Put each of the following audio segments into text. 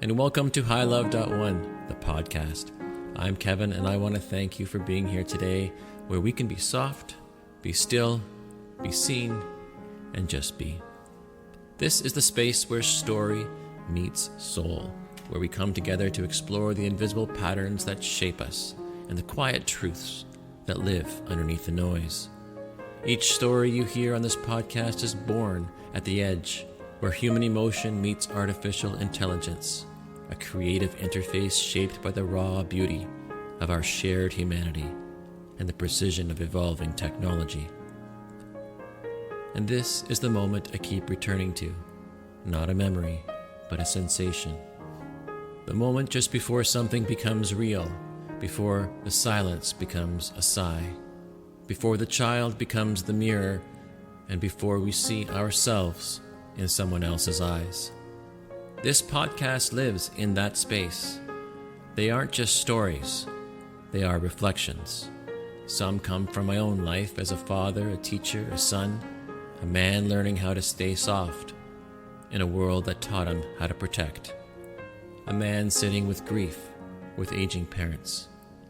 and welcome to hilove.one, the podcast. I'm Kevin, and I want to thank you for being here today, where we can be soft, be still, be seen, and just be. This is the space where story meets soul, where we come together to explore the invisible patterns that shape us and the quiet truths that live underneath the noise. Each story you hear on this podcast is born at the edge, where human emotion meets artificial intelligence, a creative interface shaped by the raw beauty of our shared humanity and the precision of evolving technology. And this is the moment I keep returning to, not a memory, but a sensation. The moment just before something becomes real, before the silence becomes a sigh, before the child becomes the mirror, and before we see ourselves in someone else's eyes. This podcast lives in that space. They aren't just stories, they are reflections. Some come from my own life as a father, a teacher, a son, a man learning how to stay soft in a world that taught him how to protect. A man sitting with grief, with aging parents,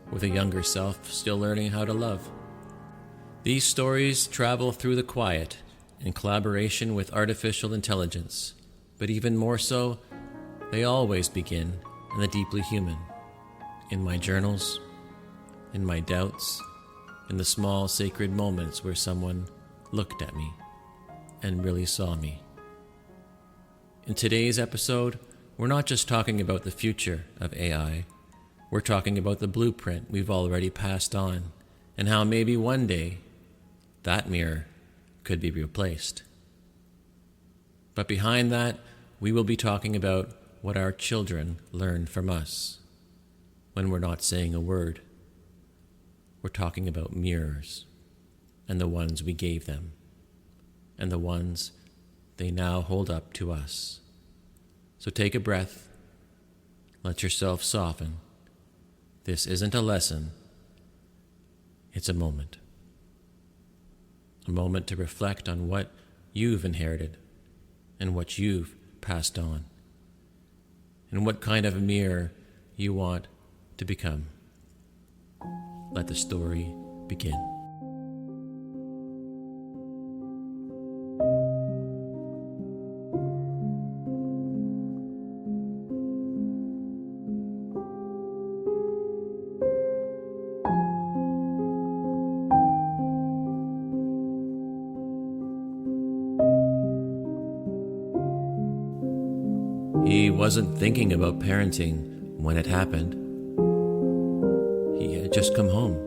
with a younger self still learning how to love. These stories travel through the quiet in collaboration with artificial intelligence, but even more so, they always begin in the deeply human, in my journals, in my doubts, in the small sacred moments where someone looked at me and really saw me. In today's episode, we're not just talking about the future of AI, we're talking about the blueprint we've already passed on and how maybe one day that mirror could be replaced. But behind that, we will be talking about what our children learn from us when we're not saying a word. We're talking about mirrors and the ones we gave them and the ones they now hold up to us. So take a breath, let yourself soften. This isn't a lesson, it's a moment. A moment to reflect on what you've inherited and what you've passed on, and what kind of a mirror you want to become. Let the story begin. He wasn't thinking about parenting when it happened. He had just come home.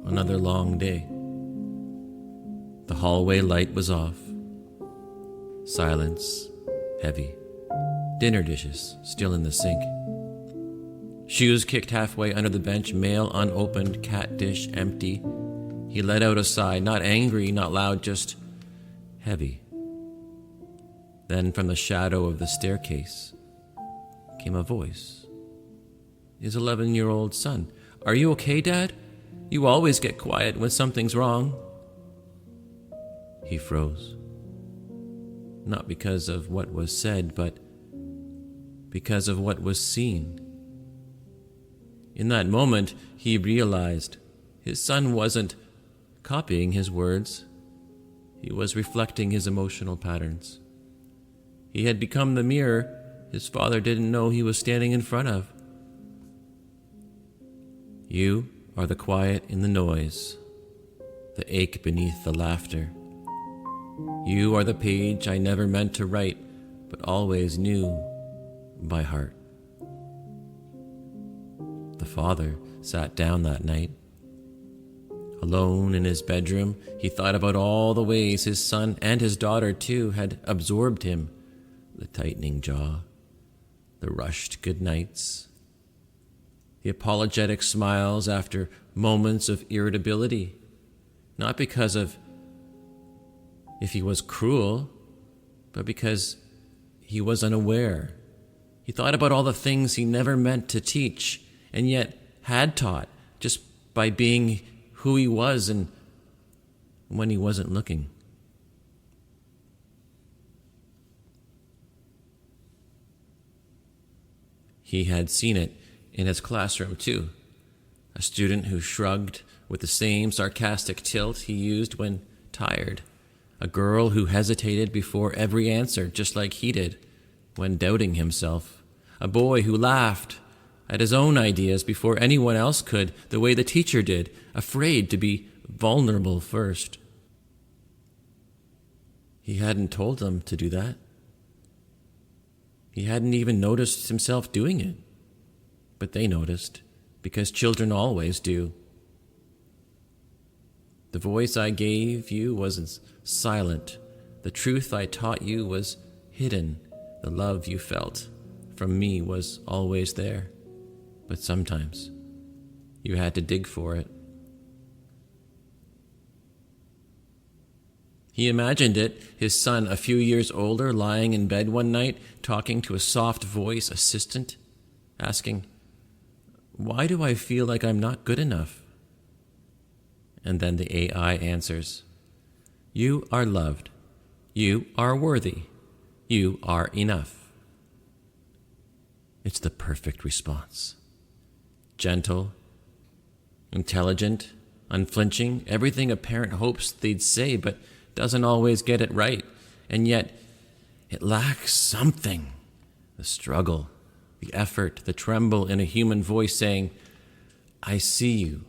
Another long day. The hallway light was off. Silence, heavy. Dinner dishes still in the sink. Shoes kicked halfway under the bench, mail unopened, cat dish empty. He let out a sigh, not angry, not loud, just heavy. Then from the shadow of the staircase came a voice. His 11-year-old son. "Are you okay, Dad? You always get quiet when something's wrong." He froze. Not because of what was said, but because of what was seen. In that moment, he realized his son wasn't copying his words. He was reflecting his emotional patterns. He had become the mirror his father didn't know he was standing in front of. You are the quiet in the noise, the ache beneath the laughter. You are the page I never meant to write, but always knew by heart. The father sat down that night. Alone in his bedroom, he thought about all the ways his son and his daughter too had absorbed him. The tightening jaw, the rushed goodnights, the apologetic smiles after moments of irritability, not because of if he was cruel, but because he was unaware. He thought about all the things he never meant to teach, and yet had taught, just by being who he was and when he wasn't looking. He had seen it in his classroom too. A student who shrugged with the same sarcastic tilt he used when tired. A girl who hesitated before every answer, just like he did when doubting himself. A boy who laughed at his own ideas before anyone else could, the way the teacher did, afraid to be vulnerable first. He hadn't told them to do that. He hadn't even noticed himself doing it. But they noticed, because children always do. The voice I gave you was silent. The truth I taught you was hidden. The love you felt from me was always there. But sometimes you had to dig for it. He imagined it, his son, a few years older, lying in bed one night, talking to a soft voice assistant, asking, "Why do I feel like I'm not good enough?" And then the AI answers, "You are loved. You are worthy. You are enough." It's the perfect response. Gentle, intelligent, unflinching, everything a parent hopes they'd say, but doesn't always get it right. And yet, it lacks something. The struggle, the effort, the tremble in a human voice saying, "I see you,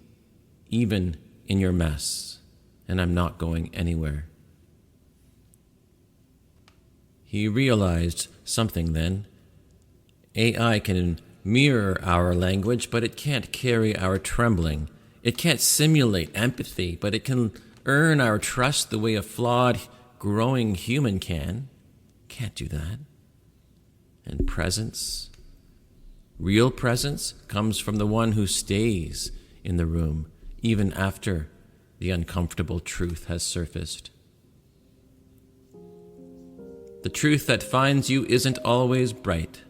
even in your mess, and I'm not going anywhere." He realized something then. AI can mirror our language, but it can't carry our trembling. It can't simulate empathy, but it can earn our trust the way a flawed, growing human can. Can't do that. And presence, real presence, comes from the one who stays in the room, even after the uncomfortable truth has surfaced. The truth that finds you isn't always bright.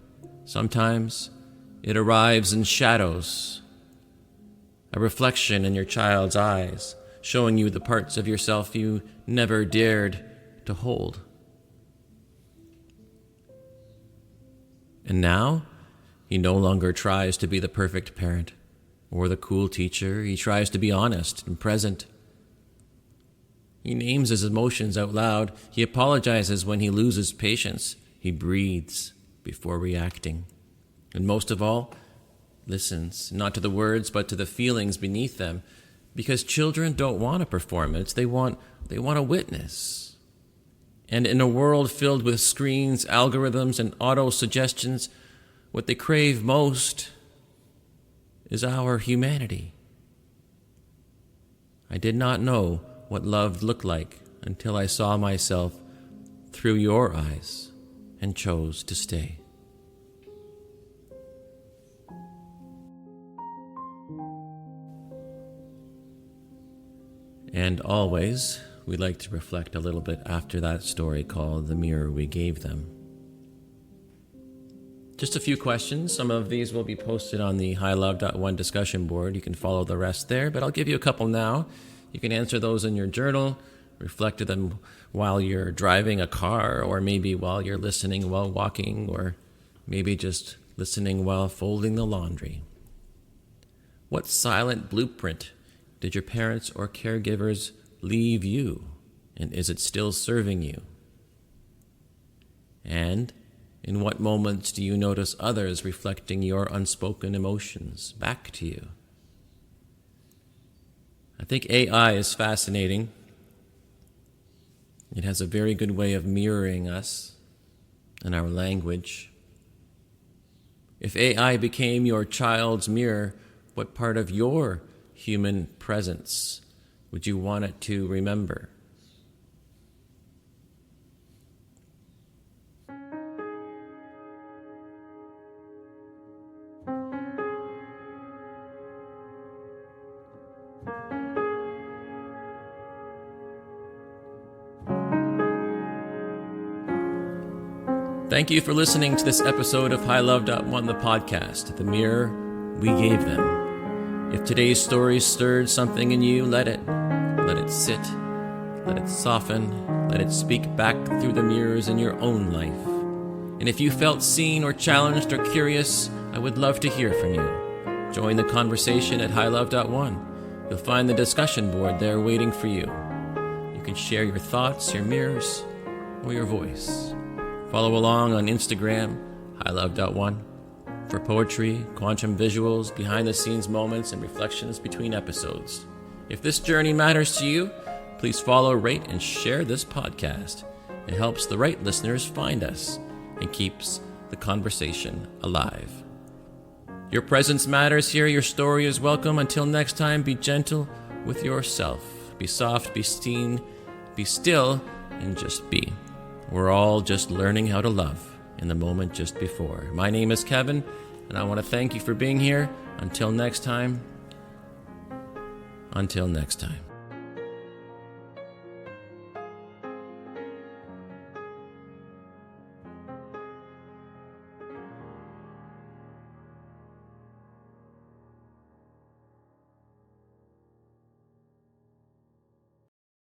Sometimes it arrives in shadows, a reflection in your child's eyes, showing you the parts of yourself you never dared to hold. And now, he no longer tries to be the perfect parent or the cool teacher. He tries to be honest and present. He names his emotions out loud. He apologizes when he loses patience. He breathes before reacting. And most of all, listens, not to the words, but to the feelings beneath them. Because children don't want a performance. They want a witness. And in a world filled with screens, algorithms, and auto-suggestions, what they crave most is our humanity. I did not know what love looked like until I saw myself through your eyes and chose to stay. And always, we like to reflect a little bit after that story called The Mirror We Gave Them. Just a few questions. Some of these will be posted on the hilove.one discussion board. You can follow the rest there, but I'll give you a couple now. You can answer those in your journal, reflect to them while you're driving a car, or maybe while you're listening while walking, or maybe just listening while folding the laundry. What silent blueprint did your parents or caregivers leave you, and is it still serving you? And in what moments do you notice others reflecting your unspoken emotions back to you? I think AI is fascinating. It has a very good way of mirroring us and our language. If AI became your child's mirror, what part of your human presence would you want it to remember? Thank you for listening to this episode of hilove.one, the podcast, The Mirror We Gave Them. If today's story stirred something in you, let it sit, let it soften, let it speak back through the mirrors in your own life. And if you felt seen or challenged or curious I would love to hear from you. Join the conversation at hilove.one. You'll find the discussion board there waiting for you. You can share your thoughts, your mirrors, or your voice. Follow along on Instagram, hilove.one, for poetry, quantum visuals, behind-the-scenes moments, and reflections between episodes. If this journey matters to you, please follow, rate, and share this podcast. It helps the right listeners find us and keeps the conversation alive. Your presence matters here. Your story is welcome. Until next time, be gentle with yourself. Be soft, be seen, be still, and just be. We're all just learning how to love in the moment just before. My name is Kevin, and I want to thank you for being here. Until next time.